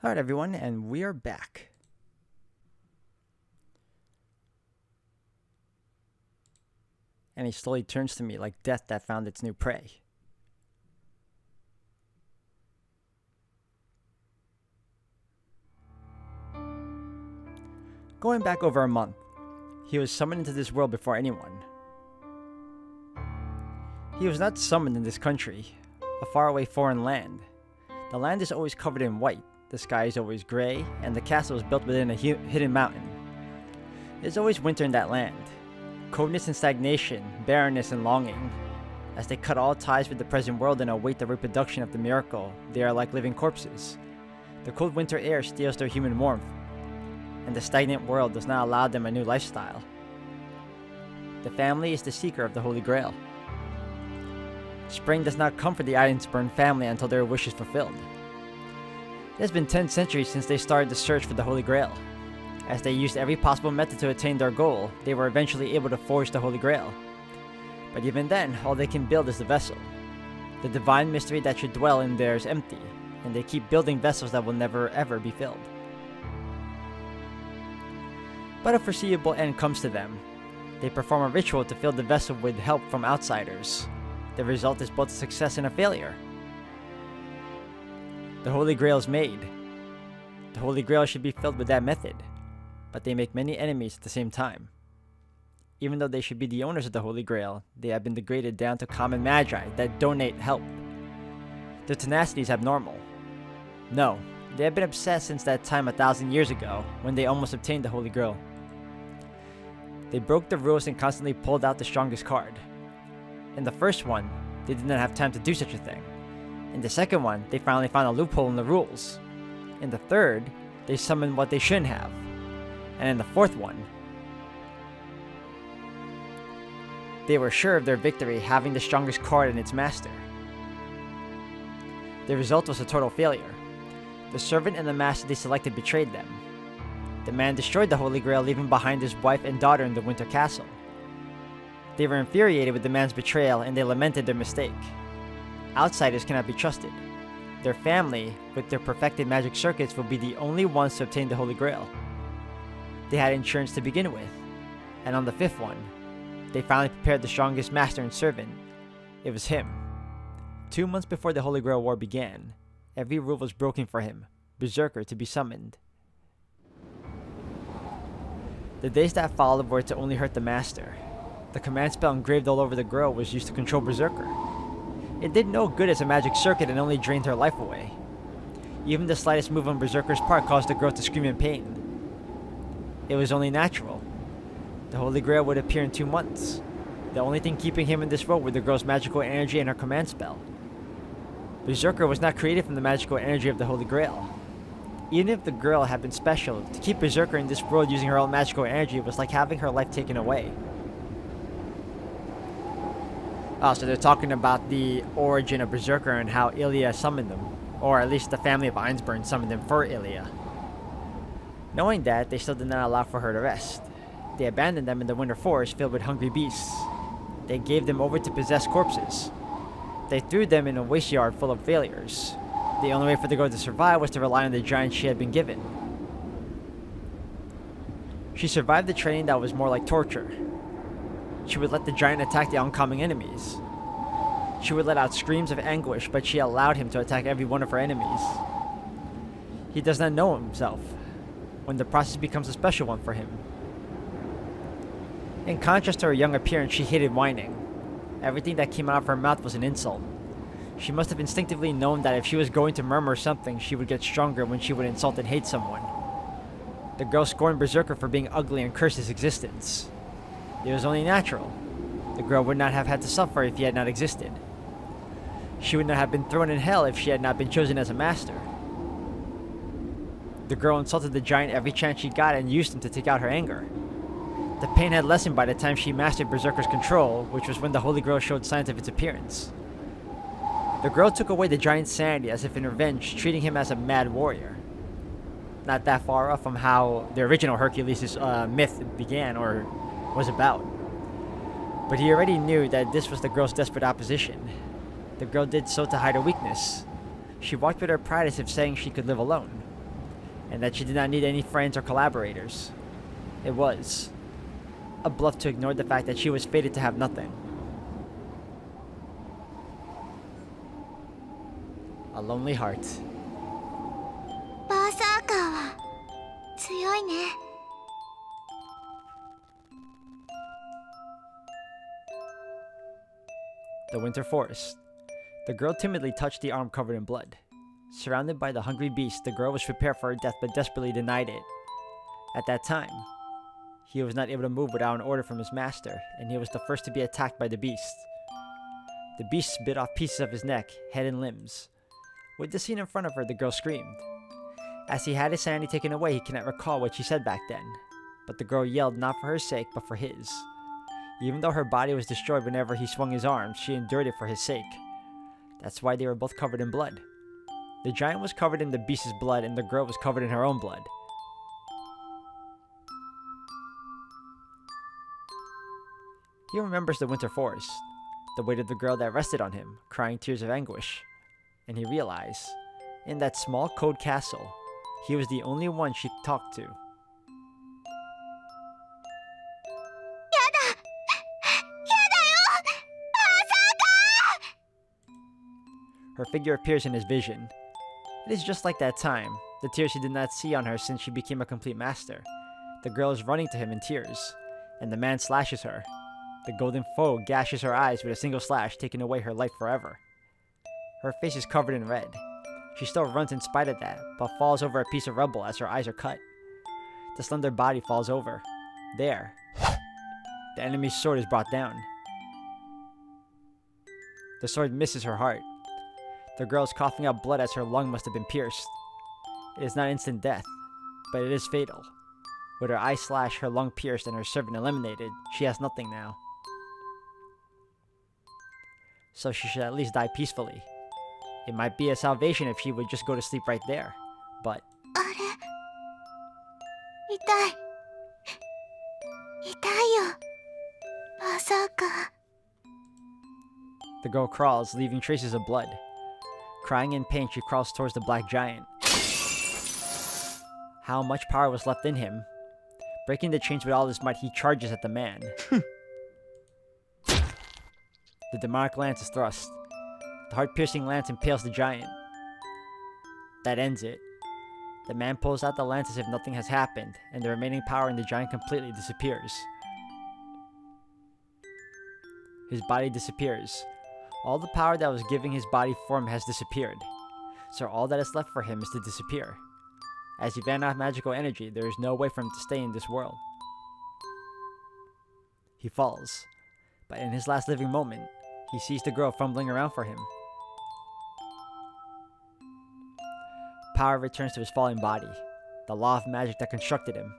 Alright everyone, and we are back. And he slowly turns to me like death that found its new prey. Going back over a month, he was summoned into this world before anyone. He was not summoned in this country, a faraway foreign land. The land is always covered in white, the sky is always gray, and the castle is built within a hidden mountain. It is always winter in that land. Coldness and stagnation, barrenness and longing. As they cut all ties with the present world and await the reproduction of the miracle, they are like living corpses. The cold winter air steals their human warmth, and the stagnant world does not allow them a new lifestyle. The family is the seeker of the Holy Grail. Spring does not come for the Ironspurn family until their wish is fulfilled. It has been 10 centuries since they started the search for the Holy Grail. As they used every possible method to attain their goal, they were eventually able to forge the Holy Grail. But even then, all they can build is the vessel. The divine mystery that should dwell in there is empty, and they keep building vessels that will never ever be filled. But a foreseeable end comes to them. They perform a ritual to fill the vessel with help from outsiders. The result is both a success and a failure. The Holy Grail is made. The Holy Grail should be filled with that method, but they make many enemies at the same time. Even though they should be the owners of the Holy Grail, they have been degraded down to common magi that donate help. Their tenacity is abnormal. No, they have been obsessed since that time 1,000 years ago, when they almost obtained the Holy Grail. They broke the rules and constantly pulled out the strongest card. In the first one, they did not have time to do such a thing. In the second one, they finally found a loophole in the rules. In the third, they summoned what they shouldn't have. And in the fourth one, they were sure of their victory, having the strongest card and its master. The result was a total failure. The servant and the master they selected betrayed them. The man destroyed the Holy Grail, leaving behind his wife and daughter in the Winter Castle. They were infuriated with the man's betrayal, and they lamented their mistake. Outsiders cannot be trusted. Their family, with their perfected magic circuits, will be the only ones to obtain the Holy Grail. They had insurance to begin with, and on the fifth one, they finally prepared the strongest master and servant. It was him. 2 months before the Holy Grail War began, every rule was broken for him, Berserker to be summoned. The days that followed were to only hurt the master. The command spell engraved all over the girl was used to control Berserker. It did no good as a magic circuit and only drained her life away. Even the slightest move on Berserker's part caused the girl to scream in pain. It was only natural. The Holy Grail would appear in 2 months. The only thing keeping him in this role were the girl's magical energy and her command spell. Berserker was not created from the magical energy of the Holy Grail. Even if the girl had been special, to keep Berserker in this world using her own magical energy was like having her life taken away. Oh, so they're talking about the origin of Berserker and how Illya summoned them. Or at least the family of Ironspurn summoned them for Illya. Knowing that, they still did not allow for her to rest. They abandoned them in the winter forest filled with hungry beasts. They gave them over to possessed corpses. They threw them in a waste yard full of failures. The only way for the girl to survive was to rely on the giant she had been given. She survived the training that was more like torture. She would let the giant attack the oncoming enemies. She would let out screams of anguish, but she allowed him to attack every one of her enemies. He does not know himself, when the process becomes a special one for him. In contrast to her young appearance, she hated whining. Everything that came out of her mouth was an insult. She must have instinctively known that if she was going to murmur something, she would get stronger when she would insult and hate someone. The girl scorned Berserker for being ugly and cursed his existence. It was only natural. The girl would not have had to suffer if he had not existed. She would not have been thrown in hell if she had not been chosen as a master. The girl insulted the giant every chance she got and used him to take out her anger. The pain had lessened by the time she mastered Berserker's control, which was when the Holy Grail showed signs of its appearance. The girl took away the giant's sanity as if in revenge, treating him as a mad warrior. Not that far off from how the original Hercules' myth began or was about. But he already knew that this was the girl's desperate opposition. The girl did so to hide her weakness. She walked with her pride as if saying she could live alone. and that she did not need any friends or collaborators. It was a bluff to ignore the fact that she was fated to have nothing. A lonely heart. バーサーカーは強いね。 The winter forest. The girl timidly touched the arm covered in blood. Surrounded by the hungry beast, the girl was prepared for her death but desperately denied it. At that time, he was not able to move without an order from his master, and he was the first to be attacked by the beast. The beast bit off pieces of his neck, head, and limbs. With the scene in front of her, the girl screamed. As he had his sanity taken away, he cannot recall what she said back then. But the girl yelled not for her sake, but for his. Even though her body was destroyed whenever he swung his arms, she endured it for his sake. That's why they were both covered in blood. The giant was covered in the beast's blood, and the girl was covered in her own blood. He remembers the winter forest, the weight of the girl that rested on him, crying tears of anguish. And he realized, in that small cold castle, he was the only one she talked to. Her figure appears in his vision. It is just like that time, the tears he did not see on her since she became a complete master. The girl is running to him in tears, and the man slashes her. The golden foe gashes her eyes with a single slash, taking away her life forever. Her face is covered in red. She still runs in spite of that, but falls over a piece of rubble as her eyes are cut. The slender body falls over. There. The enemy's sword is brought down. The sword misses her heart. The girl is coughing out blood as her lung must have been pierced. It is not instant death, but it is fatal. With her eye slashed, her lung pierced, and her servant eliminated, she has nothing now. So she should at least die peacefully. It might be a salvation if she would just go to sleep right there, but... あれ痛い痛いよバーサーカー The girl crawls, leaving traces of blood. Crying in pain, she crawls towards the black giant. How much power was left in him? Breaking the chains with all his might, he charges at the man. The demonic lance is thrust. The heart-piercing lance impales the giant. That ends it. The man pulls out the lance as if nothing has happened, and the remaining power in the giant completely disappears. His body disappears. All the power that was giving his body form has disappeared, so all that is left for him is to disappear. As he ran out of magical energy, there is no way for him to stay in this world. He falls, but in his last living moment, he sees the girl fumbling around for him. Power returns to his falling body, the law of magic that constructed him,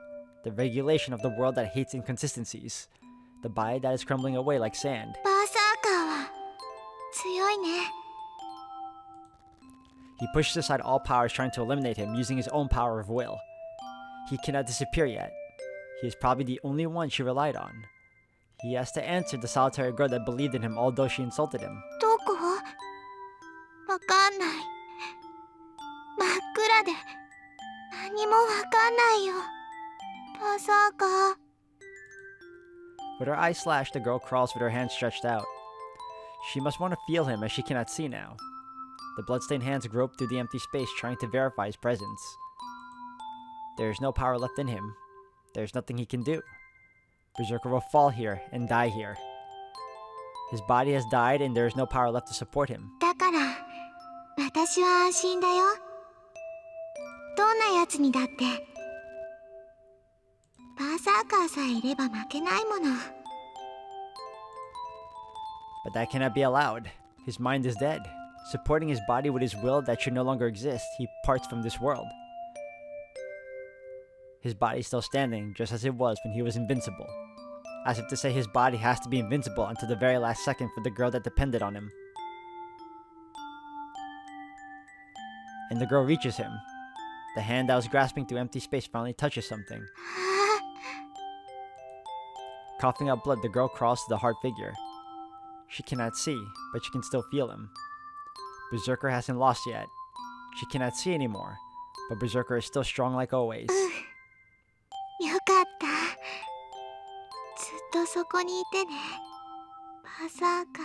the regulation of the world that hates inconsistencies, the body that is crumbling away like sand. バーサーカーは強いね He pushes aside all powers trying to eliminate him using his own power of will. He cannot disappear yet. He is probably the only one she relied on. He has to answer the solitary girl that believed in him although she insulted him. どこわかんない真っ暗で何もわかんないよバーサーカー With her eyes slashed, the girl crawls with her hands stretched out. She must want to feel him as she cannot see now. The bloodstained hands grope through the empty space trying to verify his presence. There is no power left in him. There is nothing he can do. Berserker will fall here and die here. His body has died and there is no power left to support him. だから私は安心だよどんなやつにだってバーサーカーさえいれば負けないもの But that cannot be allowed. His mind is dead. Supporting his body with his will that should no longer exist, he parts from this world. His body is still standing, just as it was when he was invincible. As if to say his body has to be invincible until the very last second for the girl that depended on him. And the girl reaches him. The hand that was grasping through empty space finally touches something. Coughing up blood, the girl crawls to the hard figure. She cannot see, but she can still feel him. Berserker hasn't lost yet. She cannot see anymore, but Berserker is still strong like always. よかった。ずっとそこにいてね。バーサーカー。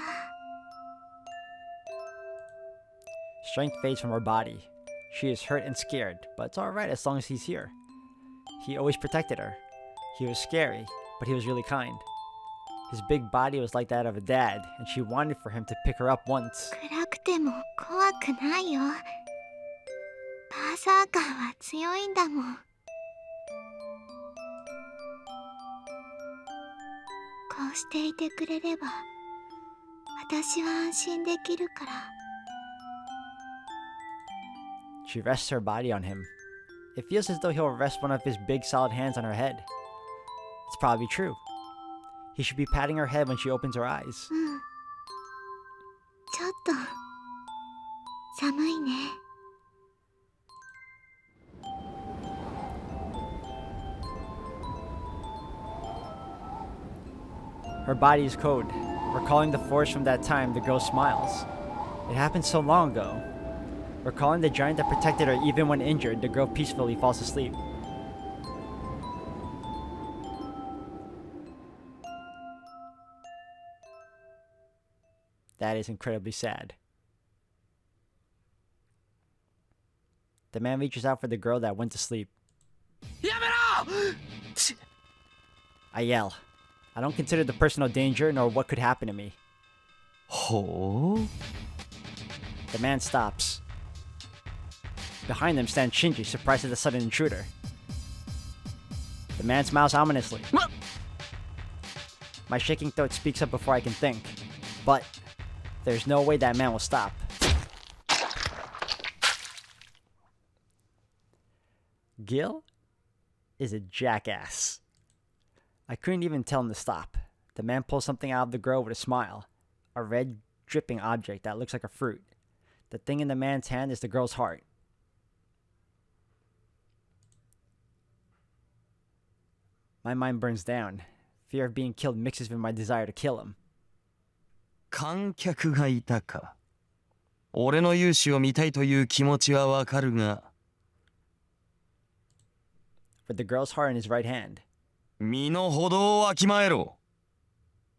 Strength fades from her body. She is hurt and scared, but it's alright as long as he's here. He always protected her. He was scary, but he was really kind. His big body was like that of a dad, and she wanted for him to pick her up once. 暗くても怖くないよ。バーサーカーは強いんだもん。こうしていてくれれば、私は安心できるから。She rests her body on him. It feels as though he'll rest one of his big solid hands on her head. It's probably true. He should be patting her head when she opens her eyes. うん。ちょっと寒いね。Her body is cold. Recalling the force from that time, the girl smiles. It happened so long ago. Recalling the giant that protected her even when injured, the girl peacefully falls asleep. That is incredibly sad. The man reaches out for the girl that went to sleep. I yell. I don't consider the personal danger nor what could happen to me. Oh? The man stops. Behind them stands Shinji, surprised at the sudden intruder. The man smiles ominously. My shaking throat speaks up before I can think. But there's no way that man will stop. Gil is a jackass. I couldn't even tell him to stop. The man pulls something out of the girl with a smile. A red, dripping object that looks like a fruit. The thing in the man's hand is the girl's heart. My mind burns down. Fear of being killed mixes with my desire to kill him. 観客がいたか。俺の勇姿を見たいという気持ちはわかるが。With the girl's heart in his right hand. 身の程をわきまえろ。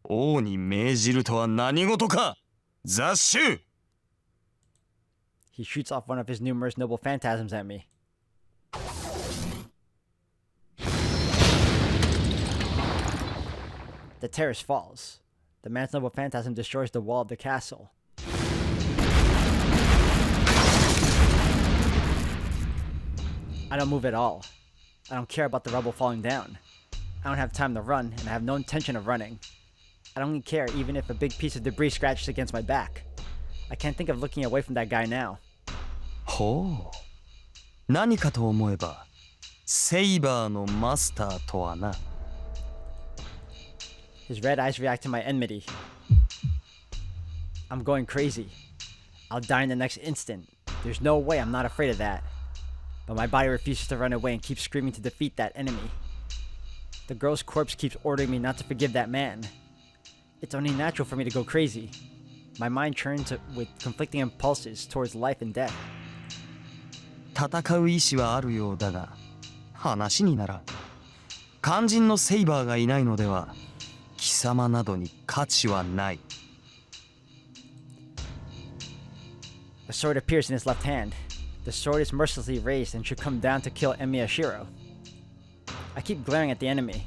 王に命じるとは何事か。雑種 He shoots off one of his numerous noble phantasms at me. The terrace falls. The man's noble phantasm destroys the wall of the castle. I don't move at all. I don't care about the rubble falling down. I don't have time to run, and I have no intention of running. I don't care even if a big piece of debris scratches against my back. I can't think of looking away from that guy now. ほう。何かと思えば、セイバーのマスターとはな。His red eyes react to my enmity. I'm going crazy. I'll die in the next instant. There's no way I'm not afraid of that. But my body refuses to run away and keeps screaming to defeat that enemy. The girl's corpse keeps ordering me not to forgive that man. It's only natural for me to go crazy. My mind churns with conflicting impulses towards life and death. 戦う意志はあるようだが、話にならん。肝心のセイバーがいないのでは、貴様などに価値はない。A sword appears in his left hand. The sword is mercilessly raised and should come down to kill Immeasurable. I keep glaring at the enemy.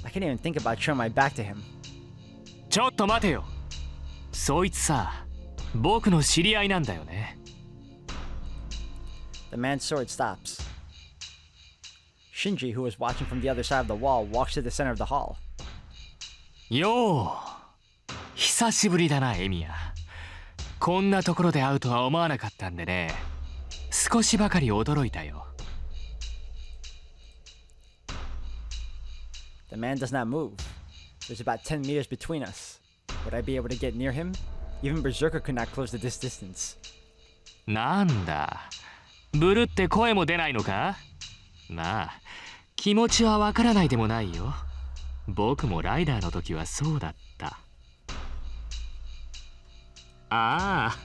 I can't even think about showing my back to him. ちょっと待てよ。そいつさ、僕の知り合いなんだよね。The man's sword stops. Shinji, who was watching from the other side of the wall, walks to the center of the hall. よう、久しぶりだな、エミヤ。こんなところで会うとは思わなかったんでね。少しばかり驚いたよ。The man does not move. There's about 10 meters between us. Would I be able to get near him? Even Berserker could not close this distance. なんだ、ブルって声も出ないのか？まあ、気持ちはわからないでもないよ。僕もライダーの時はそうだった。ああ、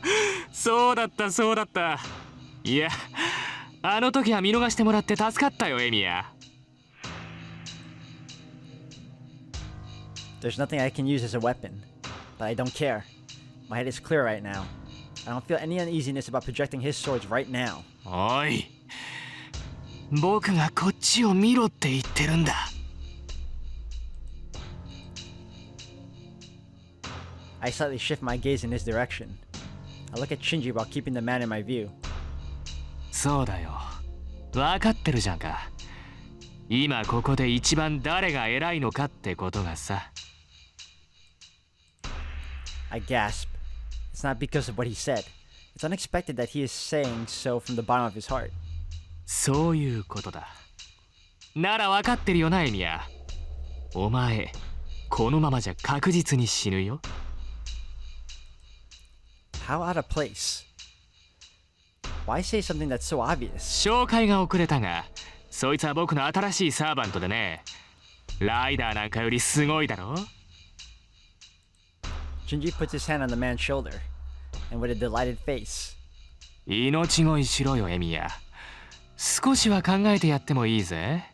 そうだったそうだった。いや、あの時は見逃してもらって助かったよ、エミヤ。There's nothing I can use as a weapon, but I don't care. My head is clear right now. I don't feel any uneasiness about projecting his swords right now. おい、僕がこっちを見ろって言ってるんだ。I slightly shift my gaze in his direction. I look at Shinji while keeping the man in my view. そうだよ。分かってるじゃんか。今ここで一番誰が偉いのかってことがさ。I gasp. It's not because of what he said. It's unexpected that he is saying so from the bottom of his heart. そういうことだ。なら分かってるよな、エミヤ。お前、このままじゃ確実に死ぬよ。How out of place? Why say something that's so obvious? 紹介が遅れたが、そいつは僕の新しいサーバントでね。ライダーなんかよりすごいだろ。Shinji puts his hand on the man's shoulder, and with a delighted face. 命乞いしろよ、エミヤ。少しは考えてやってもいいぜ。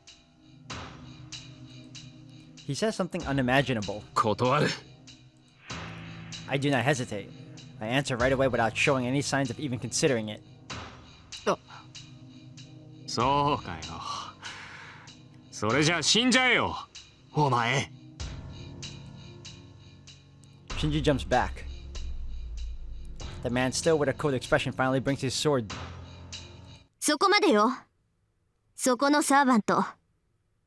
He says something unimaginable. 断る。I do not hesitate. I answer right away without showing any signs of even considering it. そうかよ。それじゃあ死んじゃえよ、お前。Shinji jumps back. The man, still with a cold expression, finally brings his sword. そこまでよ。そこのサーバント。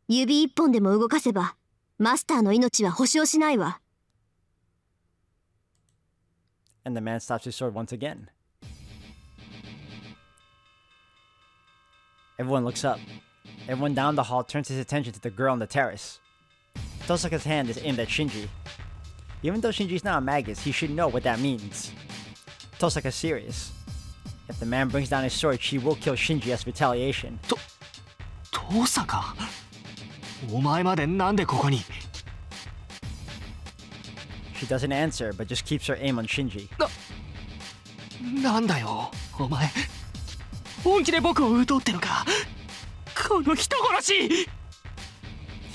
指一本でも動かせば、マスターの命は保証しないわ。And the man stops his sword once again. Everyone looks up. Everyone down the hall turns his attention to the girl on the terrace. Tosaka's hand is aimed at Shinji. Even though Shinji's not a magus, he should know what that means. Tosaka's serious. If the man brings down his sword, she will kill Shinji as retaliation. トサカ、お前までなんでここに。 She doesn't answer, but just keeps her aim on Shinji. なんだよ、お前。本気で僕を撃とうってのか。この人殺し。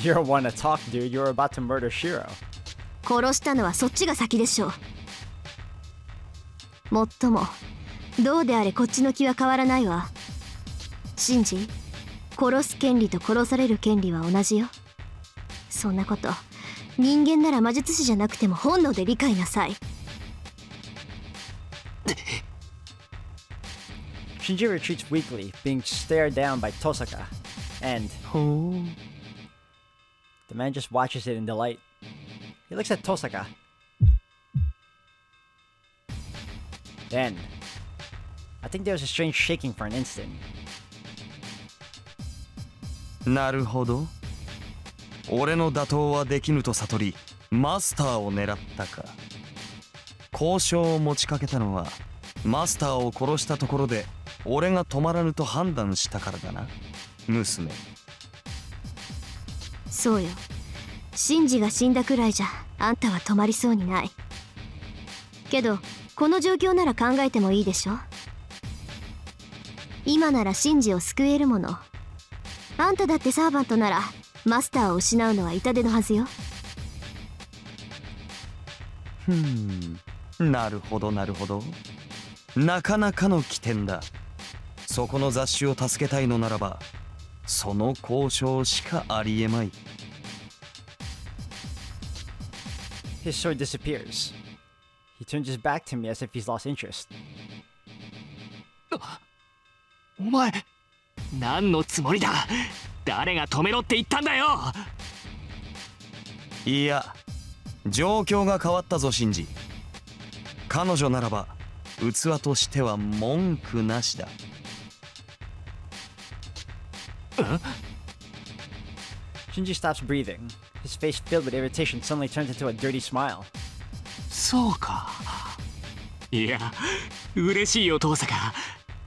You're one to talk, dude. You're about to murder Shiro. 殺したのはそっちが先でしょう。もっとも、どうであれこっちの気は変わらないわ。シンジ、殺す権利と殺される権利は同じよ。そんなこと、人間なら魔術師じゃなくても本能で理解なさい。Shinji retreats weakly, being stared down by Tosaka, and the man just watches it in delight. He looks at Tosaka. Then, I think there was a strange shaking for an instant. なるほど。俺の打倒はできぬと悟り、マスターを狙ったか。交渉を持ちかけたのは、マスターを殺したところで俺が止まらぬと判断したからだな、娘。そうよ。シンジが死んだくらいじゃあんたは止まりそうにない。けどこの状況なら考えてもいいでしょ。今ならシンジを救えるもの。あんただってサーバントならマスターを失うのは痛手のはずよ。なるほどなるほど。なかなかの起点だ。そこの雑種を助けたいのならば、その交渉しかありえまい。His sword disappears. He turns his back to me as if he's lost interest. お前、何のつもりだ。誰が止めろって言ったんだよ。いや、状況が変わったぞシンジ。彼女ならば器としては文句なしだ。Shinji stops breathing. His face filled with irritation suddenly turns into a dirty smile. そうか。いや、嬉しいよトサカ。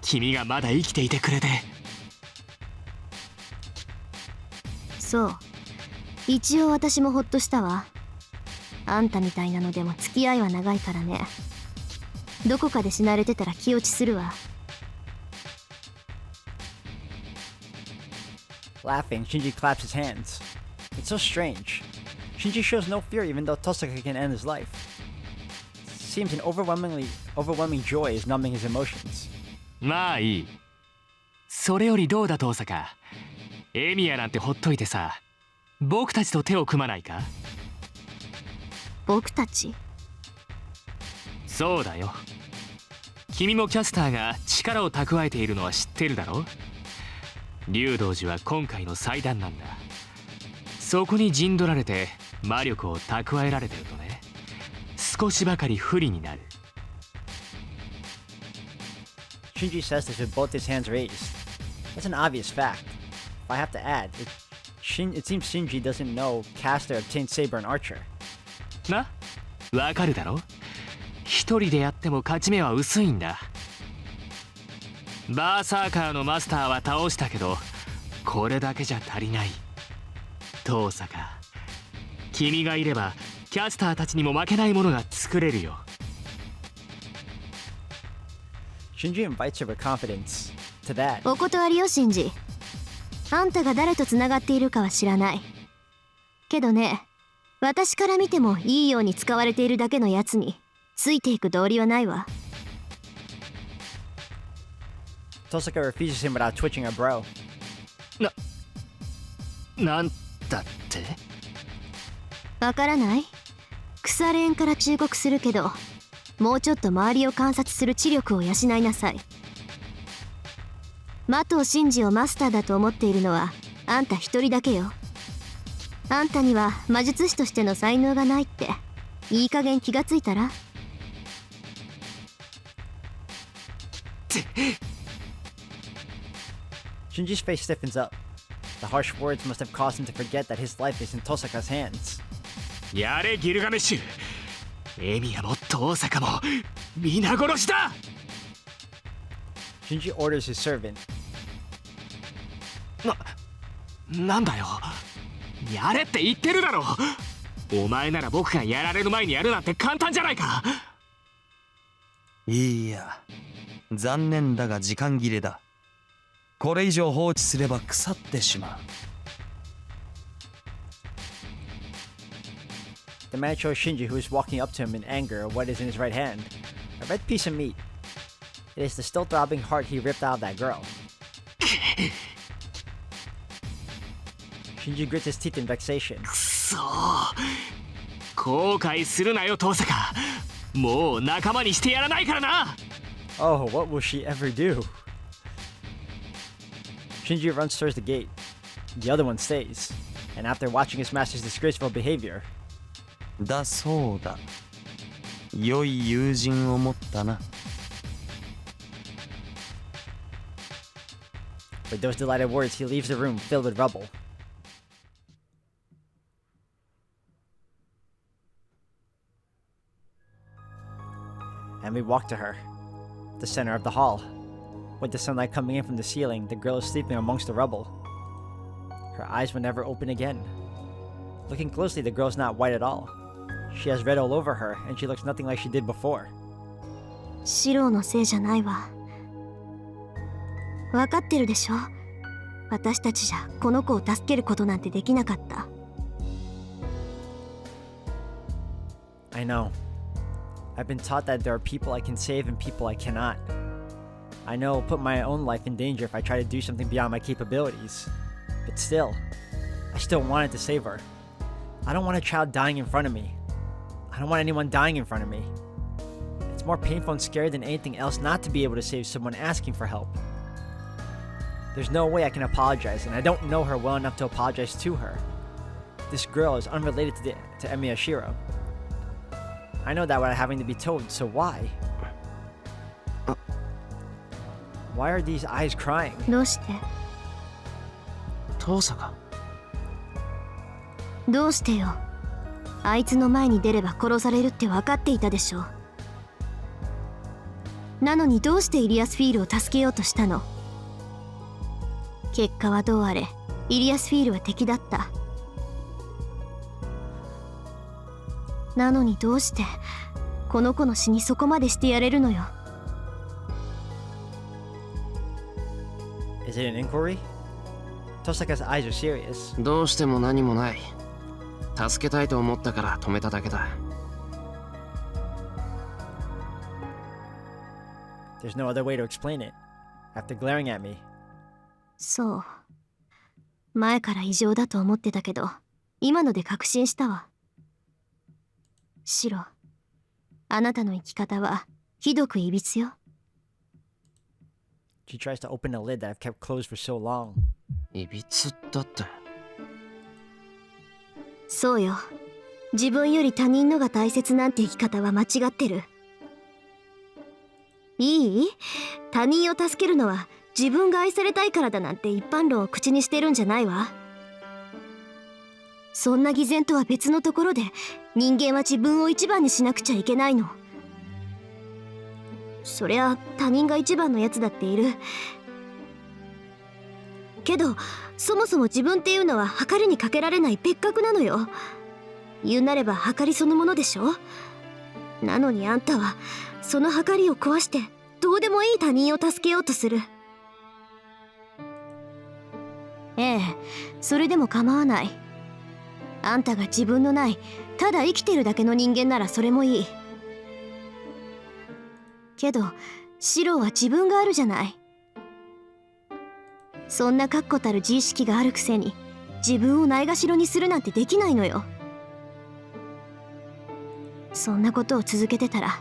君がまだ生きていてくれて。そう。一応私もホッとしたわ。あんたみたいなのでも付き合いは長いからね。どこかで死なれてたら気落ちするわ。Laughing, Shinji claps his hands. It's so strange. Shinji shows no fear even though Tosaka can end his life. Seems an overwhelming joy is numbing his emotions. まあいい。それよりどうだ遠坂。エミヤなんてほっといてさ、僕たちと手を組まないか？僕たち？そうだよ。君もキャスターが力を蓄えているのは知ってるだろ？竜道寺は今回の祭壇なんだ。そこに陣取られて魔力を蓄えられてるとね、少しばかり不利になる。Shinji says this with both his hands raised. That's an obvious fact. If I have to add, it seems Shinji doesn't know Caster obtained Saber and Archer. な、わかるだろ？一人でやっても勝ち目は薄いんだ。バーサーカーのマスターは倒したけど、これだけじゃ足りない。遠坂、君がいればキャスターたちにも負けないものが作れるよ。Shinji invites her with confidence. To that, お断りよシンジ。あんたが誰とつながっているかは知らないけどね、私から見てもいいように使われているだけのやつについていく道理はないわ。Tosaka refuses him without twitching her brow. なんだって？わからない？腐れ縁から忠告するけど、もうちょっと周りを観察する知力を養いなさい。麻藤真司をマスターだと思っているのはあんた一人だけよ。あんたには魔術師としての才能がないっていい加減気がついたら？ Shinji's face stiffens up. The harsh words must have caused him to forget that his life is in Tosaka's hands. やれギルガメッシュ。エミヤも遠坂も皆殺しだ。 Shinji orders his servant. なんだよ。やれって言ってるだろ。お前なら僕がやられる前にやるなんて簡単じゃないか。いいや、残念だが時間切れだ。これ以上放置すれば腐ってしまう。The man shows Shinji, who is walking up to him in anger, what is in his right hand. A red piece of meat. It is the still throbbing heart he ripped out of that girl. Shinji grits his teeth in vexation. くそー。後悔するなよ遠坂。もう仲間にしてやらないからな。Oh, what will she ever do? Shinji runs towards the gate. The other one stays. And after watching his master's disgraceful behavior, だそうだ。良い友人を持ったな。with those delighted words, he leaves the room filled with rubble. And we walk to her, the center of the hall. With the sunlight coming in from the ceiling, the girl is sleeping amongst the rubble. Her eyes will never open again. Looking closely, the girl's not white at all. She has red all over her, and she looks nothing like she did before. シローのせいじゃないわ。分かってるでしょ。私たちじゃこの子を助けることなんてできなかった。I know. I've been taught that there are people I can save and people I cannot. I know I'll put my own life in danger if I try to do something beyond my capabilities. But still, I still wanted to save her. I don't want a child dying in front of me. I don't want anyone dying in front of me. It's more painful and scary than anything else not to be able to save someone asking for help. There's no way I can apologize, and I don't know her well enough to apologize to her. This girl is unrelated to Immeasurable. I know that without having to be told, so why? Why are these eyes crying? どうして？遠坂。どうしてよ。あいつの前に出れば殺されるって分かっていたでしょ。なのにどうしてイリアスフィールを助けようとしたの？結果はどうあれ、イリアスフィールは敵だった。なのにどうしてこの子の死にそこまでしてやれるのよ。Is it an inquiry? Tosaka's eyes are serious. どうしても何もない。助けたいと思ったから止めただけだ。There's no other way to explain it. After glaring at me, そう。前から異常だと思ってたけど、今ので確信したわ。シロ、あなたの生き方はひどくいびつよ。she tries to open a lid that I've kept closed for so long. いびつだって。そうよ。自分より他人のが大切なんて生き方は間違ってる。いい？他人を助けるのは自分が愛されたいからだなんて一般論を口にしてるんじゃないわ。そんな偽善とは別のところで人間は自分を一番にしなくちゃいけないの。そりゃ他人が一番のやつだっている。けどそもそも自分っていうのは計りにかけられない別格なのよ。言うなれば計りそのものでしょ。なのにあんたはその計りを壊してどうでもいい他人を助けようとする。ええ、それでも構わない。あんたが自分のないただ生きてるだけの人間ならそれもいい。けどシロは自分があるじゃない。そんな確固たる自意識があるくせに自分をないがしろにするなんてできないのよ。そんなことを続けてたら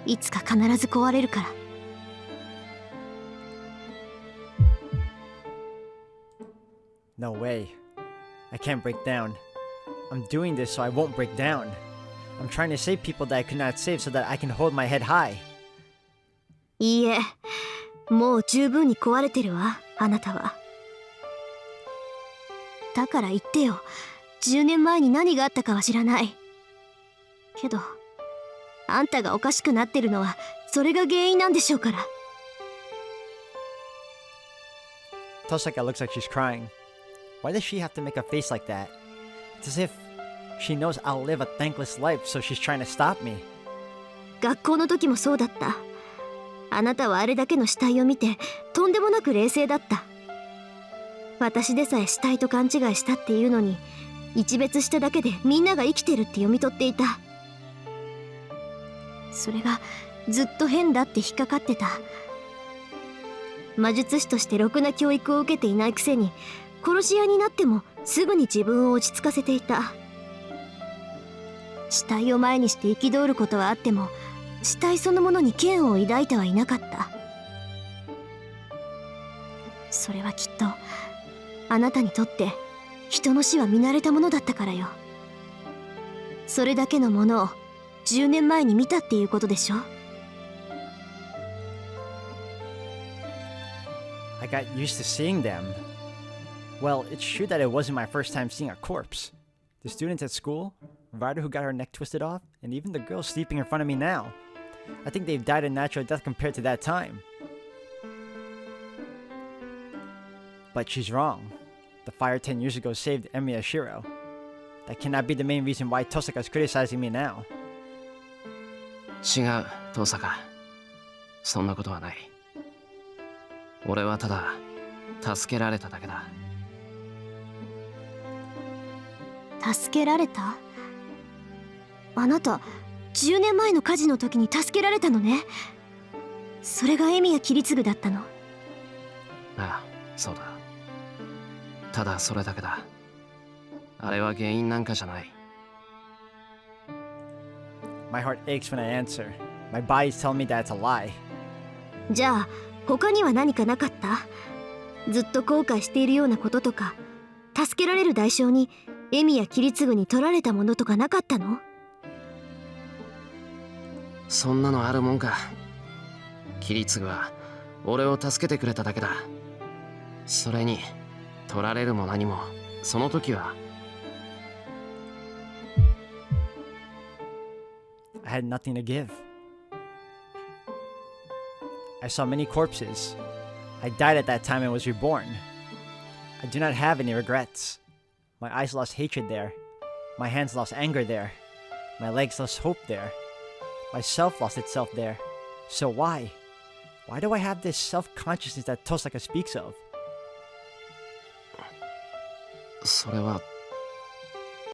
いつか必ず壊れるから。No way. I can't break down. I'm doing this so I won't break down. I'm trying to save people that I could not save so that I can hold my head high. いいえ、もう十分に壊れてるわ、あなたは。だから言ってよ、10年前に何があったかは知らない。けど、あんたがおかしくなってるのはそれが原因なんでしょうから。Tosaka looks like she's crying. Why does she have to make a face like that? It's as if she knows I'll live a thankless life, so she's trying to stop me. 学校の時もそうだった。あなたはあれだけの死体を見てとんでもなく冷静だった。私でさえ死体と勘違いしたっていうのに、一別しただけでみんなが生きてるって読み取っていた。それがずっと変だって引っかかってた。魔術師としてろくな教育を受けていないくせに、殺し屋になってもすぐに自分を落ち着かせていた。死体を前にして憤ることはあっても、死体そのものに嫌悪を抱いてはいなかった。それはきっとあなたにとって人の死は見慣れたものだったからよ。それだけのものを10年前に見たっていうことでしょ。I got used to seeing them. Well, it's true that it wasn't my first time seeing a corpse. The students at school, Ryder who got her neck twisted off, and even the girl sleeping in front of me now. I think they've died a natural death compared to that time. But she's wrong. The fire 10 years ago saved Immeasurable. That cannot be the main reason why Tosaka's criticizing me now. 違う、遠坂。そんなことはない。俺はただ助けられただけだ。助けられた？あなた10年前の火事の時に助けられたのね。それがエミヤ桐次だったの。ああ、そうだ。ただそれだけだ。あれは原因なんかじゃない。My heart aches when I answer. My body's telling me that it's a lie. じゃあ他には何かなかった？ずっと後悔しているようなこととか、助けられる代償にエミヤ桐次に取られたものとかなかったの？そんなのあるもんか。桐次は俺を助けてくれただけだ。それに取られるも何もその時は。I had nothing to give. I saw many corpses. I died at that time and was reborn. I do not have any regrets. My eyes lost hatred there. My hands lost anger there. My legs lost hope there. Myself lost itself there. So why? Why do I have this self-consciousness that Tosaka speaks of? それは